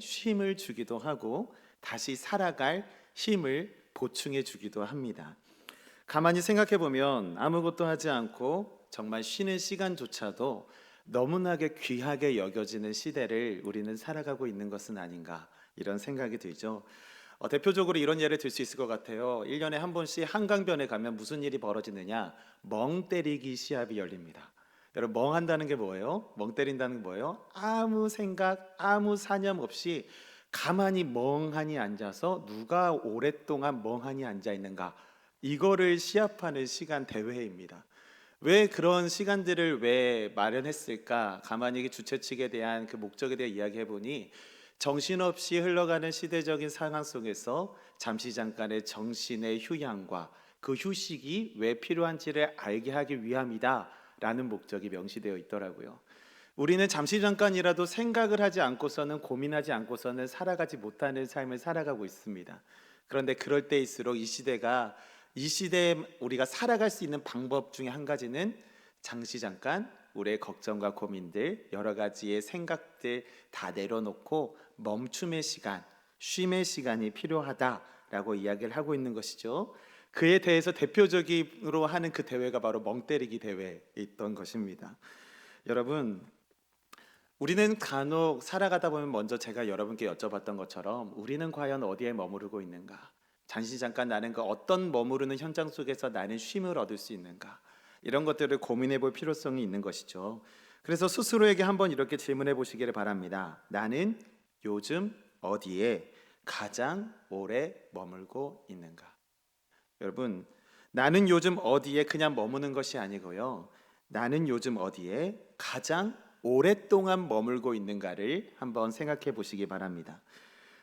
쉼을 주기도 하고 다시 살아갈 힘을 보충해 주기도 합니다. 가만히 생각해 보면 아무것도 하지 않고 정말 쉬는 시간조차도 너무나게 귀하게 여겨지는 시대를 우리는 살아가고 있는 것은 아닌가, 이런 생각이 들죠. 대표적으로 이런 예를 들 수 있을 것 같아요. 1년에 한 번씩 한강변에 가면 무슨 일이 벌어지느냐? 멍 때리기 시합이 열립니다. 여러분, 멍 한다는 게 뭐예요? 멍 때린다는 게 뭐예요? 아무 생각, 아무 사념 없이 가만히 멍하니 앉아서 누가 오랫동안 멍하니 앉아 있는가, 이거를 시합하는 시간 대회입니다. 왜 그런 시간들을 왜 마련했을까? 가만히 주최 측에 대한 그 목적에 대해 이야기해 보니, 정신없이 흘러가는 시대적인 상황 속에서 잠시 잠깐의 정신의 휴양과 그 휴식이 왜 필요한지를 알게 하기 위함이다라는 목적이 명시되어 있더라고요. 우리는 잠시 잠깐이라도 생각을 하지 않고서는, 고민하지 않고서는 살아가지 못하는 삶을 살아가고 있습니다. 그런데 그럴 때일수록 이 시대에 우리가 살아갈 수 있는 방법 중에 한 가지는 잠시 잠깐 우리의 걱정과 고민들, 여러 가지의 생각들 다 내려놓고 멈춤의 시간, 쉼의 시간이 필요하다라고 이야기를 하고 있는 것이죠. 그에 대해서 대표적으로 하는 그 대회가 바로 멍때리기 대회였던 것입니다. 여러분, 우리는 간혹 살아가다 보면 먼저 제가 여러분께 여쭤봤던 것처럼 우리는 과연 어디에 머무르고 있는가? 잠시 잠깐 나는 그 어떤 머무르는 현장 속에서 나는 쉼을 얻을 수 있는가? 이런 것들을 고민해 볼 필요성이 있는 것이죠. 그래서 스스로에게 한번 이렇게 질문해 보시기를 바랍니다. 나는 요즘 어디에 가장 오래 머물고 있는가? 여러분, 나는 요즘 어디에 그냥 머무는 것이 아니고요. 나는 요즘 어디에 가장 오랫동안 머물고 있는가를 한번 생각해 보시기 바랍니다.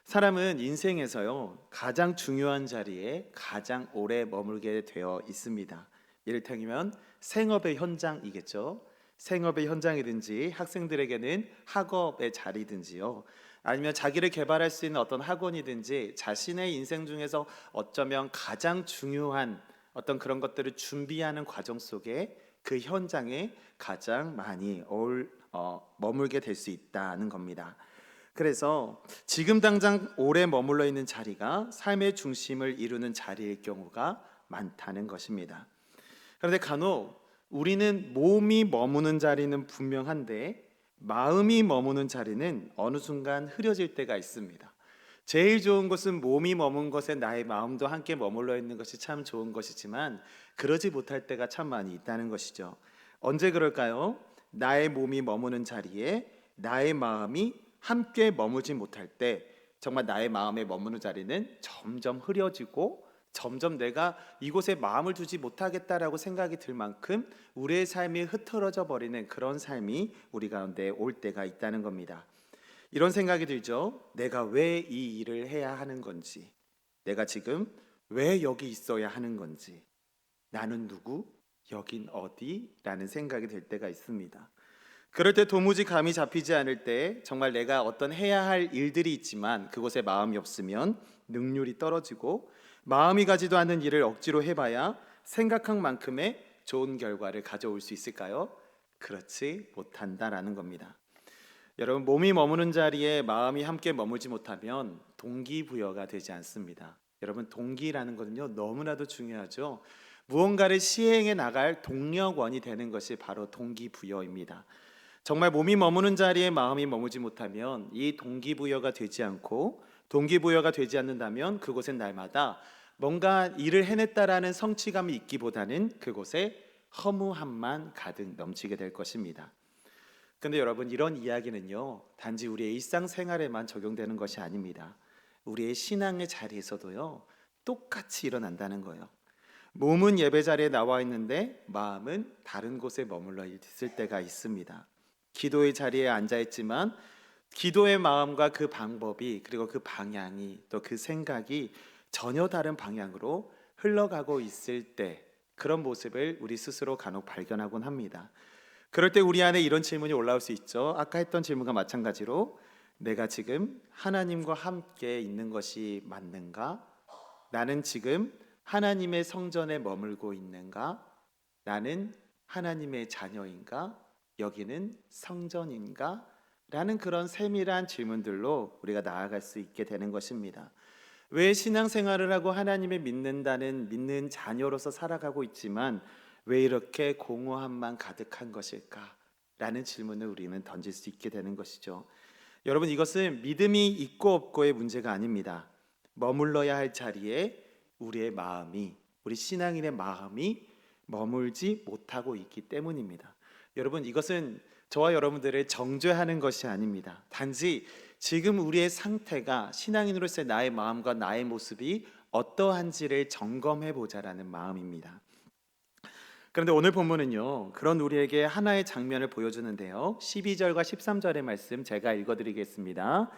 사람은 인생에서요, 가장 중요한 자리에 가장 오래 머물게 되어 있습니다. 이를테면 생업의 현장이겠죠. 생업의 현장이든지 학생들에게는 학업의 자리든지요, 아니면 자기를 개발할 수 있는 어떤 학원이든지 자신의 인생 중에서 어쩌면 가장 중요한 어떤 그런 것들을 준비하는 과정 속에 그 현장에 가장 많이 머물게 될 수 있다는 겁니다. 그래서 지금 당장 오래 머물러 있는 자리가 삶의 중심을 이루는 자리일 경우가 많다는 것입니다. 그런데 간혹 우리는 몸이 머무는 자리는 분명한데 마음이 머무는 자리는 어느 순간 흐려질 때가 있습니다. 제일 좋은 것은 몸이 머문 것에 나의 마음도 함께 머물러 있는 것이 참 좋은 것이지만 그러지 못할 때가 참 많이 있다는 것이죠. 언제 그럴까요? 나의 몸이 머무는 자리에 나의 마음이 함께 머무지 못할 때, 정말 나의 마음에 머무는 자리는 점점 흐려지고 점점 내가 이곳에 마음을 두지 못하겠다라고 생각이 들 만큼 우리의 삶이 흐트러져 버리는 그런 삶이 우리 가운데 올 때가 있다는 겁니다. 이런 생각이 들죠. 내가 왜 이 일을 해야 하는 건지, 내가 지금 왜 여기 있어야 하는 건지, 나는 누구, 여긴 어디? 라는 생각이 들 때가 있습니다. 그럴 때 도무지 감이 잡히지 않을 때, 정말 내가 어떤 해야 할 일들이 있지만 그곳에 마음이 없으면 능률이 떨어지고, 마음이 가지도 않는 일을 억지로 해봐야 생각한 만큼의 좋은 결과를 가져올 수 있을까요? 그렇지 못한다라는 겁니다. 여러분, 몸이 머무는 자리에 마음이 함께 머물지 못하면 동기부여가 되지 않습니다. 여러분, 동기라는 것은요, 너무나도 중요하죠. 무언가를 시행해 나갈 동력원이 되는 것이 바로 동기부여입니다. 정말 몸이 머무는 자리에 마음이 머무지 못하면 이 동기부여가 되지 않고, 동기부여가 되지 않는다면 그곳엔 날마다 뭔가 일을 해냈다라는 성취감이 있기보다는 그곳에 허무함만 가득 넘치게 될 것입니다. 근데 여러분, 이런 이야기는요, 단지 우리의 일상생활에만 적용되는 것이 아닙니다. 우리의 신앙의 자리에서도요, 똑같이 일어난다는 거예요. 몸은 예배 자리에 나와 있는데 마음은 다른 곳에 머물러 있을 때가 있습니다. 기도의 자리에 앉아 있지만 기도의 마음과 그 방법이, 그리고 그 방향이, 또 그 생각이 전혀 다른 방향으로 흘러가고 있을 때, 그런 모습을 우리 스스로 간혹 발견하곤 합니다. 그럴 때 우리 안에 이런 질문이 올라올 수 있죠. 아까 했던 질문과 마찬가지로, 내가 지금 하나님과 함께 있는 것이 맞는가? 나는 지금 하나님의 성전에 머물고 있는가? 나는 하나님의 자녀인가? 여기는 성전인가? 라는 그런 세밀한 질문들로 우리가 나아갈 수 있게 되는 것입니다. 왜 신앙생활을 하고 하나님을 믿는 자녀로서 살아가고 있지만 왜 이렇게 공허함만 가득한 것일까? 라는 질문을 우리는 던질 수 있게 되는 것이죠. 여러분, 이것은 믿음이 있고 없고의 문제가 아닙니다. 머물러야 할 자리에 우리 신앙인의 마음이 머물지 못하고 있기 때문입니다. 여러분, 이것은 저와 여러분들을 정죄하는 것이 아닙니다. 단지 지금 우리의 상태가, 신앙인으로서의 나의 마음과 나의 모습이 어떠한지를 점검해 보자라는 마음입니다. 그런데 오늘 본문은요, 그런 우리에게 하나의 장면을 보여주는데요. 12절과 13절의 말씀 제가 읽어드리겠습니다.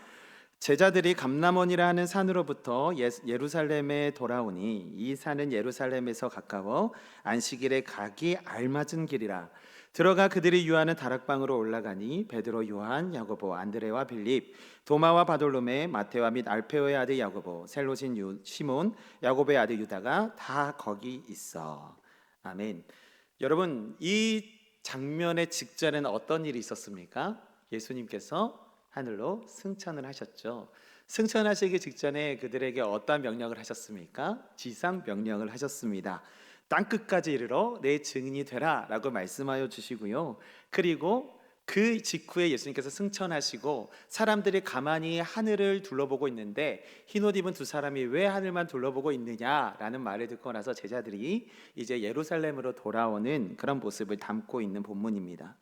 제자들이 감람원이라 하는 산으로부터 예루살렘에 돌아오니 이 산은 예루살렘에서 가까워 안식일에 가기 알맞은 길이라. 들어가 그들이 유하는 다락방으로 올라가니 베드로, 요한, 야고보, 안드레와 빌립, 도마와 바돌로메, 마테와 및 알페오의 아들 야고보, 셀로신 시몬, 야고보의 아들 유다가 다 거기 있어. 아멘. 여러분, 이 장면의 직전에는 어떤 일이 있었습니까? 예수님께서 하늘로 승천을 하셨죠. 승천하시기 직전에 그들에게 어떠한 명령을 하셨습니까? 지상 명령을 하셨습니다. 땅 끝까지 이르러 내 증인이 되라 라고 말씀하여 주시고요. 그리고 그 직후에 예수님께서 승천하시고 사람들이 가만히 하늘을 둘러보고 있는데 흰옷 입은 두 사람이 왜 하늘만 둘러보고 있느냐라는 말을 듣고 나서 제자들이 이제 예루살렘으로 돌아오는 그런 모습을 담고 있는 본문입니다.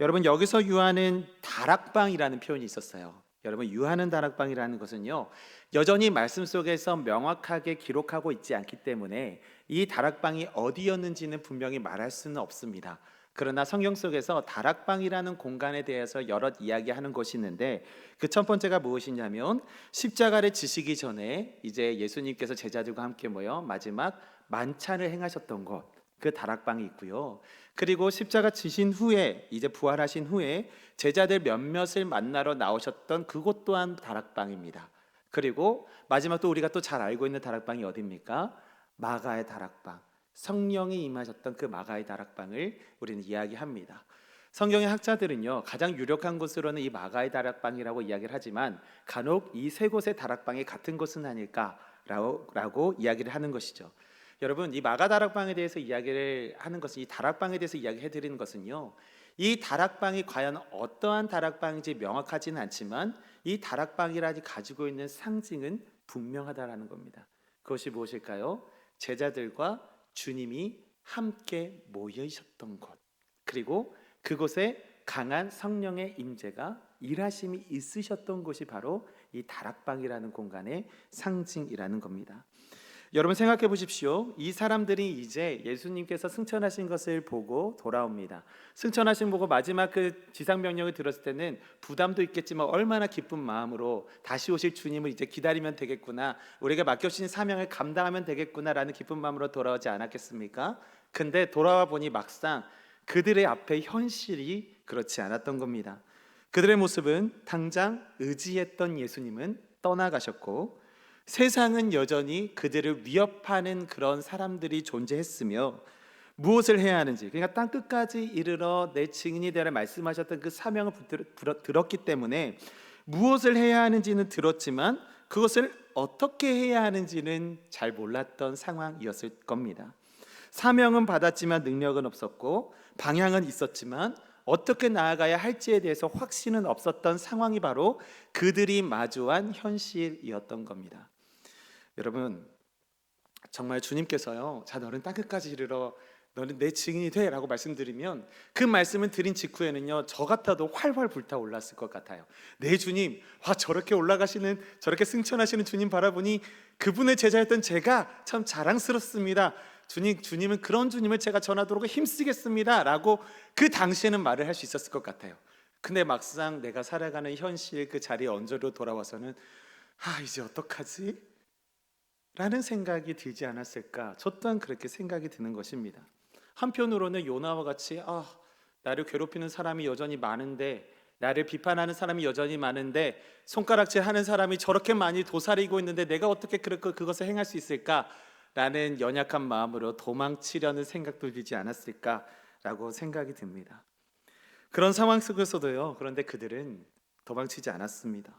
여러분, 여기서 유하는 다락방이라는 표현이 있었어요. 여러분, 유하는 다락방이라는 것은요, 여전히 말씀 속에서 명확하게 기록하고 있지 않기 때문에 이 다락방이 어디였는지는 분명히 말할 수는 없습니다. 그러나 성경 속에서 다락방이라는 공간에 대해서 여럿 이야기하는 것이 있는데 그 첫 번째가 무엇이냐면 십자가를 지시기 전에 이제 예수님께서 제자들과 함께 모여 마지막 만찬을 행하셨던 곳, 그 다락방이 있고요. 그리고 십자가 지신 후에 이제 부활하신 후에 제자들 몇몇을 만나러 나오셨던 그곳 또한 다락방입니다. 그리고 마지막 또 우리가 또 잘 알고 있는 다락방이 어디입니까? 마가의 다락방. 성령이 임하셨던 그 마가의 다락방을 우리는 이야기합니다. 성경의 학자들은요, 가장 유력한 곳으로는 이 마가의 다락방이라고 이야기를 하지만 간혹 이 세 곳의 다락방이 같은 곳은 아닐까라고 이야기를 하는 것이죠. 여러분, 이 마가 다락방에 대해서 이야기를 하는 것은, 이 다락방에 대해서 이야기해 드리는 것은요, 이 다락방이 과연 어떠한 다락방인지 명확하지는 않지만 이 다락방이라지 가지고 있는 상징은 분명하다라는 겁니다. 그것이 무엇일까요? 제자들과 주님이 함께 모여 있었던 곳, 그리고 그곳에 강한 성령의 임재가 일하심이 있으셨던 곳이 바로 이 다락방이라는 공간의 상징이라는 겁니다. 여러분, 생각해 보십시오. 이 사람들이 이제 예수님께서 승천하신 것을 보고 돌아옵니다. 승천하신 보고 마지막 그 지상 명령을 들었을 때는 부담도 있겠지만 얼마나 기쁜 마음으로 다시 오실 주님을 이제 기다리면 되겠구나, 우리가 맡겨주신 사명을 감당하면 되겠구나라는 기쁜 마음으로 돌아오지 않았겠습니까? 근데 돌아와 보니 막상 그들의 앞에 현실이 그렇지 않았던 겁니다. 그들의 모습은 당장 의지했던 예수님은 떠나가셨고 세상은 여전히 그들을 위협하는 그런 사람들이 존재했으며 무엇을 해야 하는지, 그러니까 땅 끝까지 이르러 내 증인이 되라 말씀하셨던 그 사명을 들었기 때문에 무엇을 해야 하는지는 들었지만 그것을 어떻게 해야 하는지는 잘 몰랐던 상황이었을 겁니다. 사명은 받았지만 능력은 없었고 방향은 있었지만 어떻게 나아가야 할지에 대해서 확신은 없었던 상황이 바로 그들이 마주한 현실이었던 겁니다. 여러분, 정말 주님께서요, 자, 너는 땅끝까지 이르러 너는 내 증인이 돼 라고 말씀드리면 그 말씀을 드린 직후에는요, 저 같아도 활활 불타올랐을 것 같아요. 내 주님, 와, 저렇게 올라가시는, 저렇게 승천하시는 주님 바라보니 그분의 제자였던 제가 참 자랑스럽습니다. 주님은 그런 주님을 제가 전하도록 힘쓰겠습니다 라고 그 당시에는 말을 할 수 있었을 것 같아요. 근데 막상 내가 살아가는 현실 그 자리에 언저리로 돌아와서는 이제 어떡하지? 라는 생각이 들지 않았을까? 저 또한 그렇게 생각이 드는 것입니다. 한편으로는 요나와 같이 나를 괴롭히는 사람이 여전히 많은데, 나를 비판하는 사람이 여전히 많은데, 손가락질하는 사람이 저렇게 많이 도사리고 있는데 내가 어떻게 그것을 행할 수 있을까? 라는 연약한 마음으로 도망치려는 생각도 들지 않았을까라고 생각이 듭니다. 그런 상황 속에서도요, 그런데 그들은 도망치지 않았습니다.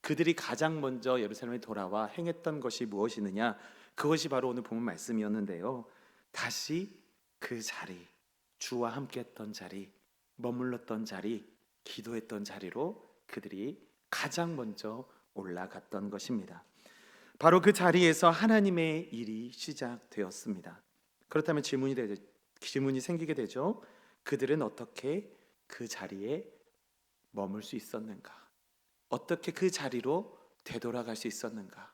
그들이 가장 먼저 예루살렘에 돌아와 행했던 것이 무엇이느냐? 그것이 바로 오늘 본문 말씀이었는데요. 다시 그 자리, 주와 함께했던 자리, 머물렀던 자리, 기도했던 자리로 그들이 가장 먼저 올라갔던 것입니다. 바로 그 자리에서 하나님의 일이 시작되었습니다. 그렇다면 질문이 생기게 되죠. 그들은 어떻게 그 자리에 머물 수 있었는가? 어떻게 그 자리로 되돌아갈 수 있었는가?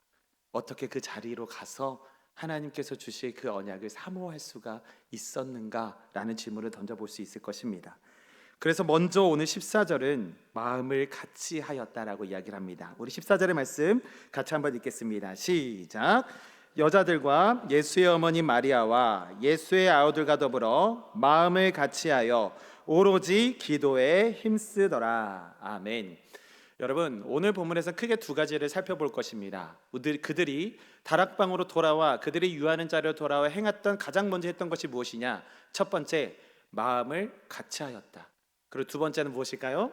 어떻게 그 자리로 가서 하나님께서 주실 그 언약을 사모할 수가 있었는가라는 질문을 던져볼 수 있을 것입니다. 그래서 먼저 오늘 14절은 마음을 같이 하였다라고 이야기를 합니다. 우리 14절의 말씀 같이 한번 읽겠습니다. 시작. 여자들과 예수의 어머니 마리아와 예수의 아우들과 더불어 마음을 같이하여 오로지 기도에 힘쓰더라. 아멘. 여러분, 오늘 본문에서 크게 두 가지를 살펴볼 것입니다. 그들이 다락방으로 돌아와 그들이 유하는 자리로 돌아와 행했던 가장 먼저 했던 것이 무엇이냐? 첫 번째, 마음을 같이하였다. 그리고 두 번째는 무엇일까요?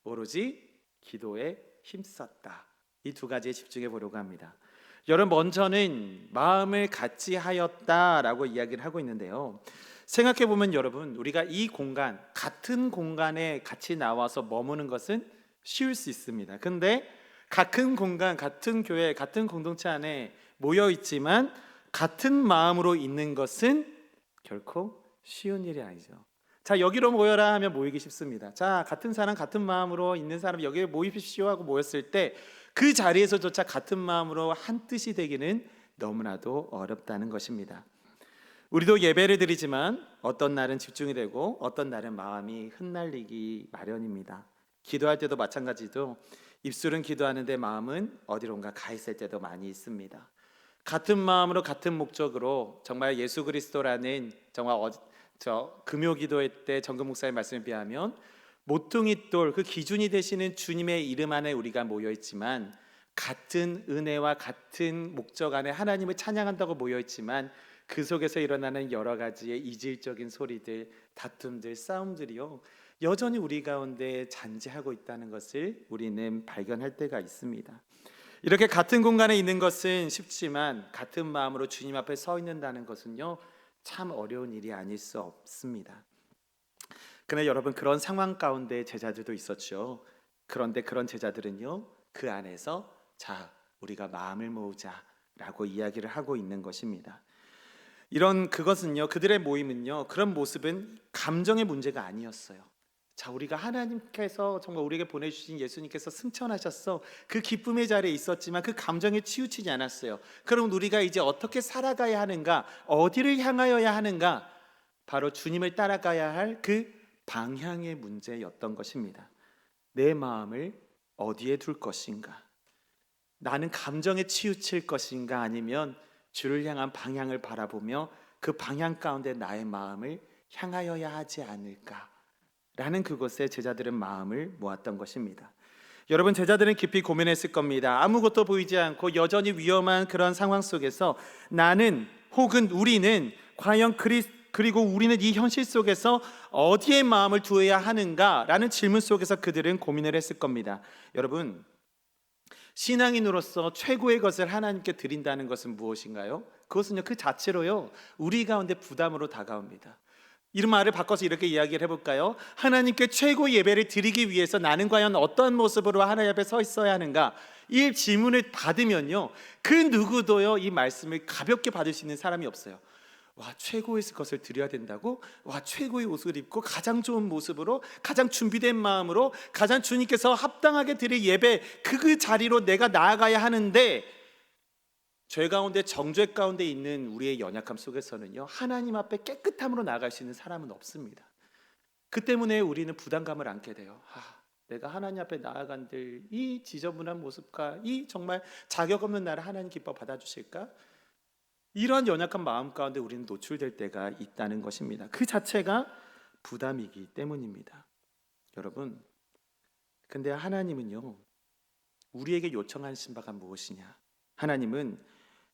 오로지 기도에 힘썼다. 이 두 가지에 집중해 보려고 합니다. 여러분, 먼저는 마음을 같이 하였다라고 이야기를 하고 있는데요. 생각해 보면 여러분, 우리가 이 공간, 같은 공간에 같이 나와서 머무는 것은 쉬울 수 있습니다. 근데 같은 공간, 같은 교회, 같은 공동체 안에 모여 있지만 같은 마음으로 있는 것은 결코 쉬운 일이 아니죠. 자, 여기로 모여라 하면 모이기 쉽습니다. 자, 같은 사람, 같은 마음으로 있는 사람 여기에 모이십시오 하고 모였을 때 그 자리에서조차 같은 마음으로 한 뜻이 되기는 너무나도 어렵다는 것입니다. 우리도 예배를 드리지만 어떤 날은 집중이 되고 어떤 날은 마음이 흩날리기 마련입니다. 기도할 때도 마찬가지도 입술은 기도하는데 마음은 어디론가 가 있을 때도 많이 있습니다. 같은 마음으로 같은 목적으로 정말 예수 그리스도라는 정말 금요 기도회 때 정금 목사의 말씀에 비하면 모퉁이 돌 그 기준이 되시는 주님의 이름 안에 우리가 모여 있지만 같은 은혜와 같은 목적 안에 하나님을 찬양한다고 모여 있지만 그 속에서 일어나는 여러 가지의 이질적인 소리들, 다툼들, 싸움들이요 여전히 우리 가운데 잔재하고 있다는 것을 우리는 발견할 때가 있습니다. 이렇게 같은 공간에 있는 것은 쉽지만 같은 마음으로 주님 앞에 서 있는다는 것은요 참 어려운 일이 아닐 수 없습니다. 그러나 여러분, 그런 상황 가운데 제자들도 있었죠. 그런데 그런 제자들은요 그 안에서 자, 우리가 마음을 모으자라고 이야기를 하고 있는 것입니다. 그것은요, 그들의 모임은요, 그런 모습은 감정의 문제가 아니었어요. 자, 우리가 하나님께서 정말 우리에게 보내주신 예수님께서 승천하셨어. 그 기쁨의 자리에 있었지만 그 감정에 치우치지 않았어요. 그럼 우리가 이제 어떻게 살아가야 하는가? 어디를 향하여야 하는가? 바로 주님을 따라가야 할 그 방향의 문제였던 것입니다. 내 마음을 어디에 둘 것인가? 나는 감정에 치우칠 것인가? 아니면 주를 향한 방향을 바라보며 그 방향 가운데 나의 마음을 향하여야 하지 않을까? 라는 그것에 제자들은 마음을 모았던 것입니다. 여러분, 제자들은 깊이 고민했을 겁니다. 아무것도 보이지 않고 여전히 위험한 그런 상황 속에서 나는 혹은 우리는 과연 그리고 우리는 이 현실 속에서 어디에 마음을 두어야 하는가라는 질문 속에서 그들은 고민을 했을 겁니다. 여러분, 신앙인으로서 최고의 것을 하나님께 드린다는 것은 무엇인가요? 그것은요 그 자체로요 우리 가운데 부담으로 다가옵니다. 이런 말을 바꿔서 이렇게 이야기를 해볼까요? 하나님께 최고 예배를 드리기 위해서 나는 과연 어떤 모습으로 하나님 앞에 서 있어야 하는가? 이 질문을 받으면요 그 누구도요 이 말씀을 가볍게 받을 수 있는 사람이 없어요. 와, 최고의 것을 드려야 된다고? 와, 최고의 옷을 입고 가장 좋은 모습으로 가장 준비된 마음으로 가장 주님께서 합당하게 드릴 예배 그 자리로 내가 나아가야 하는데 죄 가운데 정죄 가운데 있는 우리의 연약함 속에서는요 하나님 앞에 깨끗함으로 나아갈 수 있는 사람은 없습니다. 그 때문에 우리는 부담감을 안게 돼요. 내가 하나님 앞에 나아간들 이 지저분한 모습과 이 정말 자격 없는 나를 하나님 기뻐 받아주실까? 이러한 연약한 마음 가운데 우리는 노출될 때가 있다는 것입니다. 그 자체가 부담이기 때문입니다. 여러분, 근데 하나님은요 우리에게 요청하신 바가 무엇이냐? 하나님은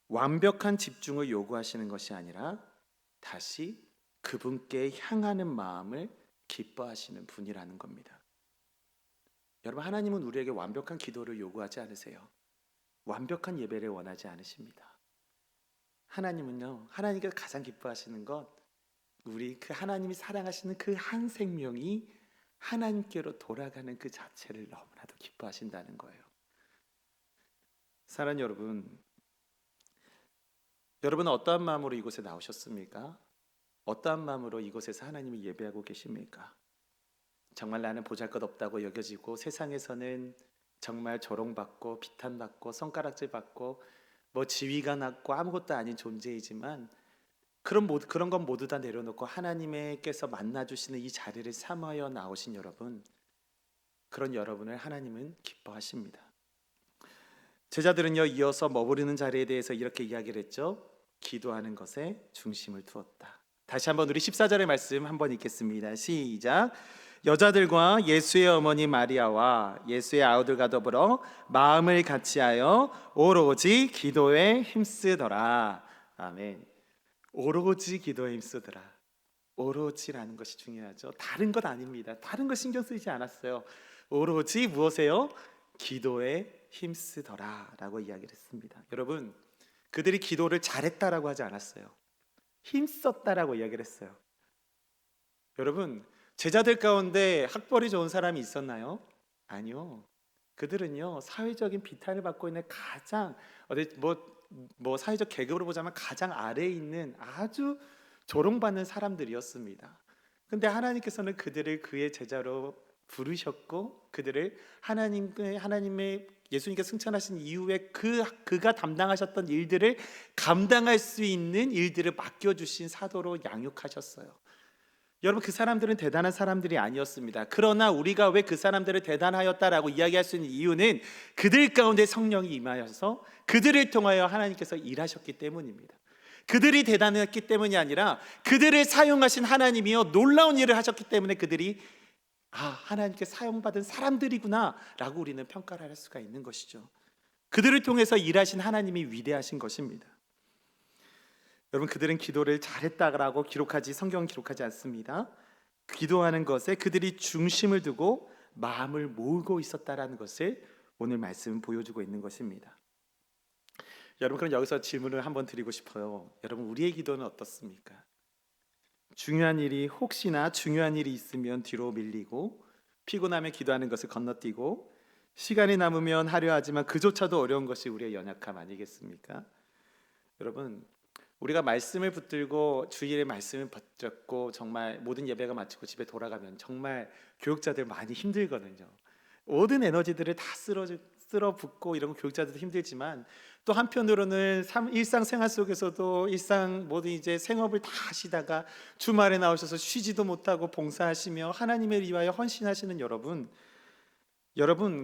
완벽한 집중을 요구하시는 것이 아니라 다시 그분께 향하는 마음을 기뻐하시는 분이라는 겁니다. 여러분, 하나님은 우리에게 완벽한 기도를 요구하지 않으세요. 완벽한 예배를 원하지 않으십니다. 하나님은요, 하나님께서 가장 기뻐하시는 것, 우리 그 하나님이 사랑하시는 그 한 생명이 하나님께로 돌아가는 그 자체를 너무나도 기뻐하신다는 거예요. 사랑하는 여러분, 여러분은 어떠한 마음으로 이곳에 나오셨습니까? 어떠한 마음으로 이곳에서 하나님을 예배하고 계십니까? 정말 나는 보잘것없다고 여겨지고 세상에서는 정말 조롱받고 비탄받고 손가락질 받고 뭐 지위가 낮고 아무것도 아닌 존재이지만 그런 건 모두 다 내려놓고 하나님께서 만나주시는 이 자리를 삼하여 나오신 여러분, 그런 여러분을 하나님은 기뻐하십니다. 제자들은요, 이어서 머무르는 자리에 대해서 이렇게 이야기를 했죠. 기도하는 것에 중심을 두었다. 다시 한번 우리 14절의 말씀 한번 읽겠습니다. 시작. 여자들과 예수의 어머니 마리아와 예수의 아우들과 더불어 마음을 같이하여 오로지 기도에 힘쓰더라. 아멘. 오로지 기도에 힘쓰더라. 오로지라는 것이 중요하죠. 다른 것 아닙니다. 다른 거 신경 쓰이지 않았어요. 오로지 무엇에요? 기도에 힘쓰더라 라고 이야기를 했습니다. 여러분, 그들이 기도를 잘했다라고 하지 않았어요. 힘썼다라고 이야기를 했어요. 여러분, 제자들 가운데 학벌이 좋은 사람이 있었나요? 아니요. 그들은요, 사회적인 비탄을 받고 있는 가장 사회적 계급으로 보자면 가장 아래에 있는 아주 조롱받는 사람들이었습니다. 근데 하나님께서는 그들을 그의 제자로 부르셨고 그들을 하나님의 예수님께 승천하신 이후에 그가 담당하셨던 일들을 감당할 수 있는 일들을 맡겨주신 사도로 양육하셨어요. 여러분, 그 사람들은 대단한 사람들이 아니었습니다. 그러나 우리가 왜 그 사람들을 대단하였다라고 이야기할 수 있는 이유는 그들 가운데 성령이 임하여서 그들을 통하여 하나님께서 일하셨기 때문입니다. 그들이 대단했기 때문이 아니라 그들을 사용하신 하나님이요 놀라운 일을 하셨기 때문에 그들이 하나님께 사용받은 사람들이구나 라고 우리는 평가를 할 수가 있는 것이죠. 그들을 통해서 일하신 하나님이 위대하신 것입니다. 여러분, 그들은 기도를 잘했다라고 성경은 기록하지 않습니다. 기도하는 것에 그들이 중심을 두고 마음을 모으고 있었다라는 것을 오늘 말씀은 보여주고 있는 것입니다. 여러분, 그럼 여기서 질문을 한번 드리고 싶어요. 여러분, 우리의 기도는 어떻습니까? 혹시나 중요한 일이 있으면 뒤로 밀리고 피곤하면 기도하는 것을 건너뛰고 시간이 남으면 하려 하지만 그조차도 어려운 것이 우리의 연약함 아니겠습니까? 여러분, 우리가 말씀을 붙들고 주일에 말씀을 붙잡고 정말 모든 예배가 마치고 집에 돌아가면 정말 교육자들 많이 힘들거든요. 모든 에너지들을 다 쓸어 붓고 이런 교육자들도 힘들지만 또 한편으로는 일상생활 속에서도 모든 이제 생업을 다 하시다가 주말에 나오셔서 쉬지도 못하고 봉사하시며 하나님을 위하여 헌신하시는 여러분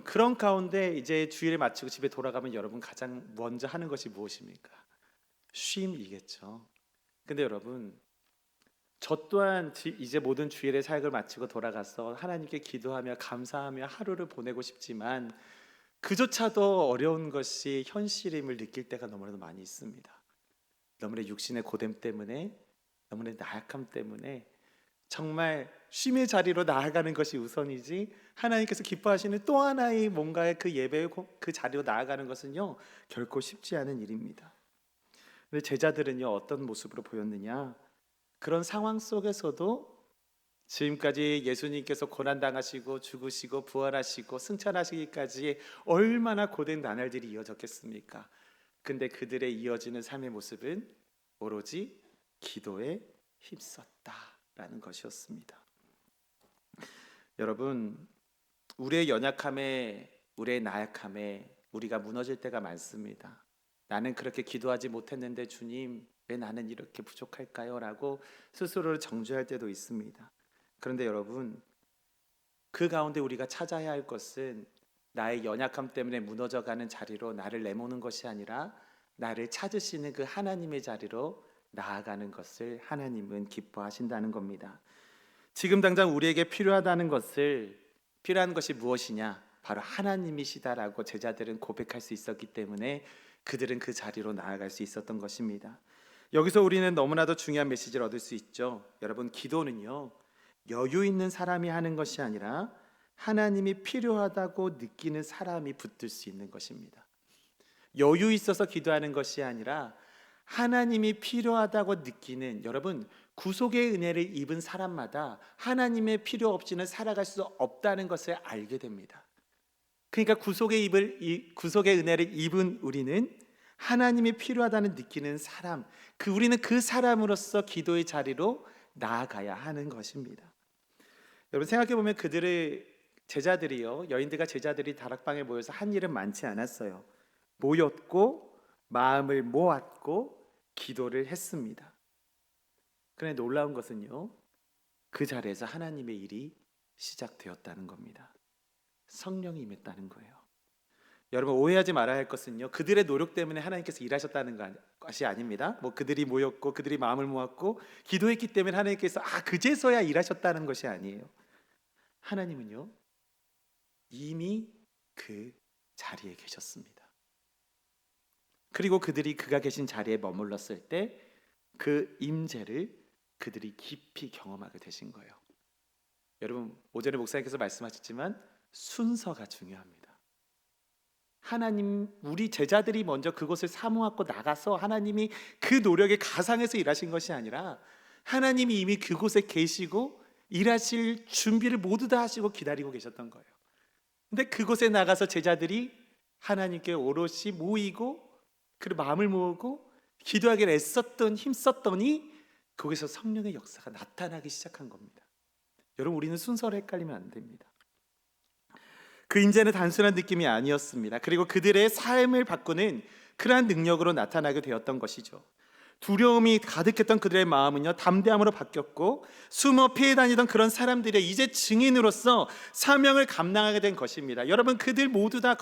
그런 가운데 이제 주일을 마치고 집에 돌아가면 여러분 가장 먼저 하는 것이 무엇입니까? 쉼이겠죠. 근데 여러분, 저 또한 이제 모든 주일의 사역을 마치고 돌아가서 하나님께 기도하며 감사하며 하루를 보내고 싶지만 그조차도 어려운 것이 현실임을 느낄 때가 너무나도 많이 있습니다. 너무나 육신의 고됨 때문에, 너무나 나약함 때문에 정말 쉼의 자리로 나아가는 것이 우선이지 하나님께서 기뻐하시는 또 하나의 뭔가의 그 예배의 그 자리로 나아가는 것은요 결코 쉽지 않은 일입니다. 근데 제자들은요 어떤 모습으로 보였느냐? 그런 상황 속에서도 지금까지 예수님께서 고난당하시고 죽으시고 부활하시고 승천하시기까지 얼마나 고된 나날들이 이어졌겠습니까? 근데 그들의 이어지는 삶의 모습은 오로지 기도에 힘썼다라는 것이었습니다. 여러분, 우리의 연약함에, 우리의 나약함에 우리가 무너질 때가 많습니다. 나는 그렇게 기도하지 못했는데 주님, 왜 나는 이렇게 부족할까요? 라고 스스로를 정죄할 때도 있습니다. 그런데 여러분, 그 가운데 우리가 찾아야 할 것은 나의 연약함 때문에 무너져가는 자리로 나를 내모는 것이 아니라 나를 찾으시는 그 하나님의 자리로 나아가는 것을 하나님은 기뻐하신다는 겁니다. 지금 당장 우리에게 필요한 것이 무엇이냐? 바로 하나님이시다라고 제자들은 고백할 수 있었기 때문에 그들은 그 자리로 나아갈 수 있었던 것입니다. 여기서 우리는 너무나도 중요한 메시지를 얻을 수 있죠. 여러분, 기도는요 여유 있는 사람이 하는 것이 아니라 하나님이 필요하다고 느끼는 사람이 붙들 수 있는 것입니다. 여유 있어서 기도하는 것이 아니라 하나님이 필요하다고 느끼는, 여러분, 구속의 은혜를 입은 사람마다 하나님의 필요 없이는 살아갈 수 없다는 것을 알게 됩니다. 그러니까 구속의 은혜를 입은 우리는 하나님이 필요하다는 느끼는 사람, 우리는 그 사람으로서 기도의 자리로 나아가야 하는 것입니다. 여러분, 생각해 보면 여인들과 제자들이 다락방에 모여서 한 일은 많지 않았어요. 모였고 마음을 모았고 기도를 했습니다. 그런데 놀라운 것은요, 그 자리에서 하나님의 일이 시작되었다는 겁니다. 성령이 임했다는 거예요. 여러분, 오해하지 말아야 할 것은요, 그들의 노력 때문에 하나님께서 일하셨다는 것이 아닙니다. 그들이 모였고 그들이 마음을 모았고 기도했기 때문에 하나님께서 그제서야 일하셨다는 것이 아니에요. 하나님은요, 이미 그 자리에 계셨습니다. 그리고 그가 계신 자리에 머물렀을 때 그 임재를 그들이 깊이 경험하게 되신 거예요. 여러분, 오전에 목사님께서 말씀하셨지만 순서가 중요합니다. 우리 제자들이 먼저 그곳을 사모하고 나가서 하나님이 그 노력에 가상해서 일하신 것이 아니라 하나님이 이미 그곳에 계시고 일하실 준비를 모두 다 하시고 기다리고 계셨던 거예요. 근데 그곳에 나가서 제자들이 하나님께 오롯이 모이고 그리고 마음을 모으고 기도하기를 힘썼더니 거기서 성령의 역사가 나타나기 시작한 겁니다. 여러분, 우리는 순서를 헷갈리면 안 됩니다. 그 임재는 단순한 느낌이 아니었습니다. 그리고 그들의 삶을 바꾸는 그러한 능력으로 나타나게 되었던 것이죠. 두려움이 가득했던 그들의 마음은요, 담대함으로 바뀌었고 숨어 피해 다니던 그런 사람들의 이제 증인으로서 사명을 감당하게 된 것입니다. 여러분, 그들 모두 다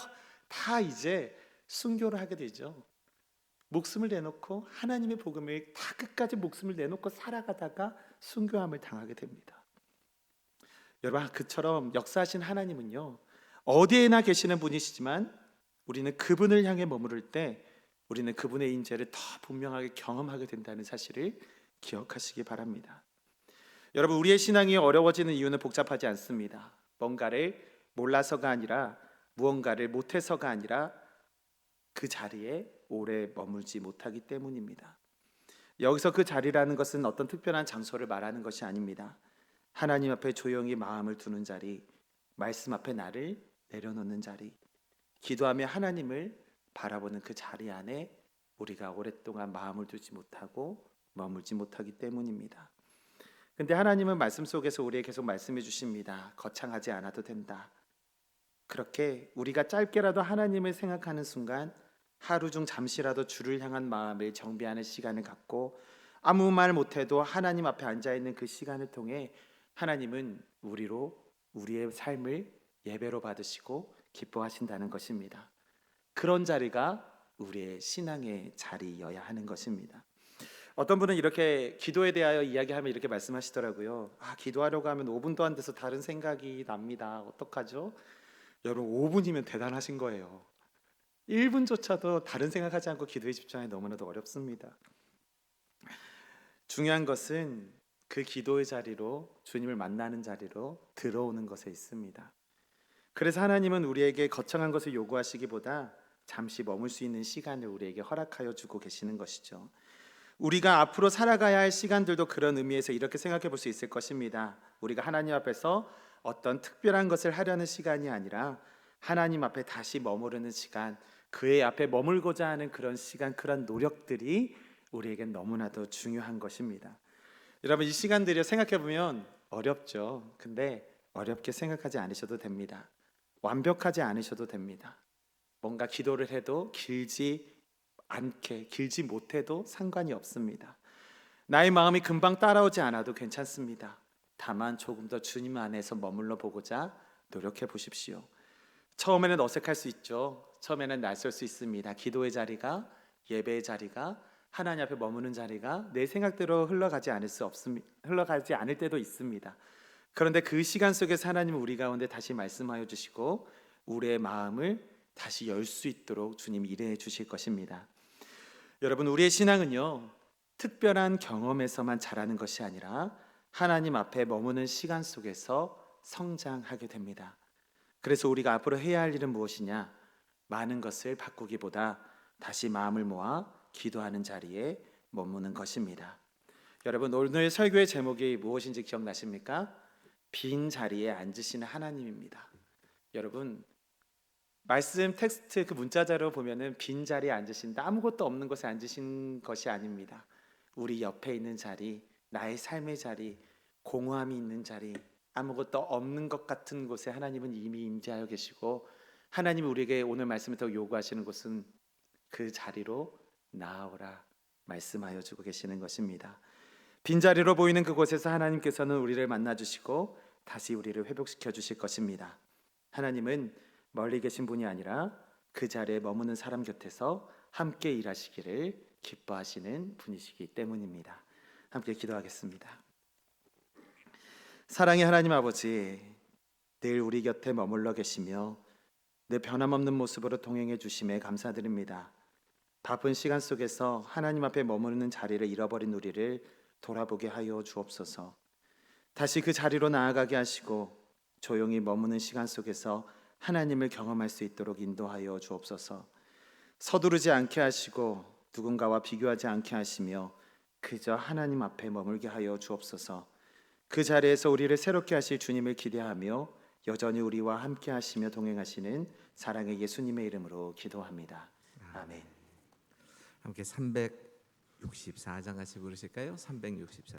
이제 순교를 하게 되죠. 목숨을 내놓고 하나님의 복음을 다 끝까지 목숨을 내놓고 살아가다가 순교함을 당하게 됩니다. 여러분, 그처럼 역사하신 하나님은요, 어디에나 계시는 분이시지만 우리는 그분을 향해 머무를 때 우리는 그분의 인재를 더 분명하게 경험하게 된다는 사실을 기억하시기 바랍니다. 여러분, 우리의 신앙이 어려워지는 이유는 복잡하지 않습니다. 뭔가를 몰라서가 아니라 무언가를 못해서가 아니라 그 자리에 오래 머물지 못하기 때문입니다. 여기서 그 자리라는 것은 어떤 특별한 장소를 말하는 것이 아닙니다. 하나님 앞에 조용히 마음을 두는 자리, 말씀 앞에 나를 내려놓는 자리, 기도하며 하나님을 바라보는 그 자리 안에 우리가 오랫동안 마음을 두지 못하고 머물지 못하기 때문입니다. 근데 하나님은 말씀 속에서 우리에게 계속 말씀해 주십니다. 거창하지 않아도 된다. 그렇게 우리가 짧게라도 하나님을 생각하는 순간 하루 중 잠시라도 주를 향한 마음을 정비하는 시간을 갖고 아무 말 못해도 하나님 앞에 앉아있는 그 시간을 통해 하나님은 우리의 삶을 예배로 받으시고 기뻐하신다는 것입니다. 그런 자리가 우리의 신앙의 자리여야 하는 것입니다. 어떤 분은 이렇게 기도에 대하여 이야기하면 이렇게 말씀하시더라고요. 기도하려고 하면 5분도 안 돼서 다른 생각이 납니다. 어떡하죠? 여러분, 5분이면 대단하신 거예요. 1분조차도 다른 생각하지 않고 기도에 집중하기 너무나도 어렵습니다. 중요한 것은 그 기도의 자리로, 주님을 만나는 자리로 들어오는 것에 있습니다. 그래서 하나님은 우리에게 거창한 것을 요구하시기보다 잠시 머물 수 있는 시간을 우리에게 허락하여 주고 계시는 것이죠. 우리가 앞으로 살아가야 할 시간들도 그런 의미에서 이렇게 생각해 볼 수 있을 것입니다. 우리가 하나님 앞에서 어떤 특별한 것을 하려는 시간이 아니라 하나님 앞에 다시 머무르는 시간, 그의 앞에 머물고자 하는 그런 시간, 그런 노력들이 우리에겐 너무나도 중요한 것입니다. 여러분, 이 시간들이 생각해 보면 어렵죠. 근데 어렵게 생각하지 않으셔도 됩니다. 완벽하지 않으셔도 됩니다. 뭔가 기도를 해도 길지 못해도 상관이 없습니다. 나의 마음이 금방 따라오지 않아도 괜찮습니다. 다만 조금 더 주님 안에서 머물러 보고자 노력해 보십시오. 처음에는 어색할 수 있죠. 처음에는 낯설 수 있습니다. 기도의 자리가, 예배의 자리가, 하나님 앞에 머무는 자리가 내 생각대로 흘러가지 않을 때도 있습니다. 그런데 그 시간 속에서 하나님은 우리 가운데 다시 말씀하여 주시고 우리의 마음을 다시 열 수 있도록 주님 일해 주실 것입니다. 여러분, 우리의 신앙은요, 특별한 경험에서만 자라는 것이 아니라 하나님 앞에 머무는 시간 속에서 성장하게 됩니다. 그래서 우리가 앞으로 해야 할 일은 무엇이냐? 많은 것을 바꾸기보다 다시 마음을 모아 기도하는 자리에 머무는 것입니다. 여러분, 오늘 설교의 제목이 무엇인지 기억나십니까? 빈 자리에 앉으시는 하나님입니다. 여러분, 말씀 텍스트 그 문자자로 보면은 빈 자리에 앉으신다, 아무것도 없는 곳에 앉으신 것이 아닙니다. 우리 옆에 있는 자리, 나의 삶의 자리, 공허함이 있는 자리, 아무것도 없는 것 같은 곳에 하나님은 이미 임재하여 계시고, 하나님이 우리에게 오늘 말씀에서 요구하시는 것은 그 자리로 나아오라 말씀하여 주고 계시는 것입니다. 빈자리로 보이는 그곳에서 하나님께서는 우리를 만나 주시고 다시 우리를 회복시켜 주실 것입니다. 하나님은 멀리 계신 분이 아니라 그 자리에 머무는 사람 곁에서 함께 일하시기를 기뻐하시는 분이시기 때문입니다. 함께 기도하겠습니다. 사랑의 하나님 아버지, 늘 우리 곁에 머물러 계시며 늘 변함없는 모습으로 동행해 주심에 감사드립니다. 바쁜 시간 속에서 하나님 앞에 머무르는 자리를 잃어버린 우리를 돌아보게 하여 주옵소서. 다시 그 자리로 나아가게 하시고 조용히 머무는 시간 속에서 하나님을 경험할 수 있도록 인도하여 주옵소서. 서두르지 않게 하시고 누군가와 비교하지 않게 하시며 그저 하나님 앞에 머물게 하여 주옵소서. 그 자리에서 우리를 새롭게 하실 주님을 기대하며 여전히 우리와 함께 하시며 동행하시는 사랑의 예수님의 이름으로 기도합니다. 아멘. 함께 364장 같이 부르실까요? 364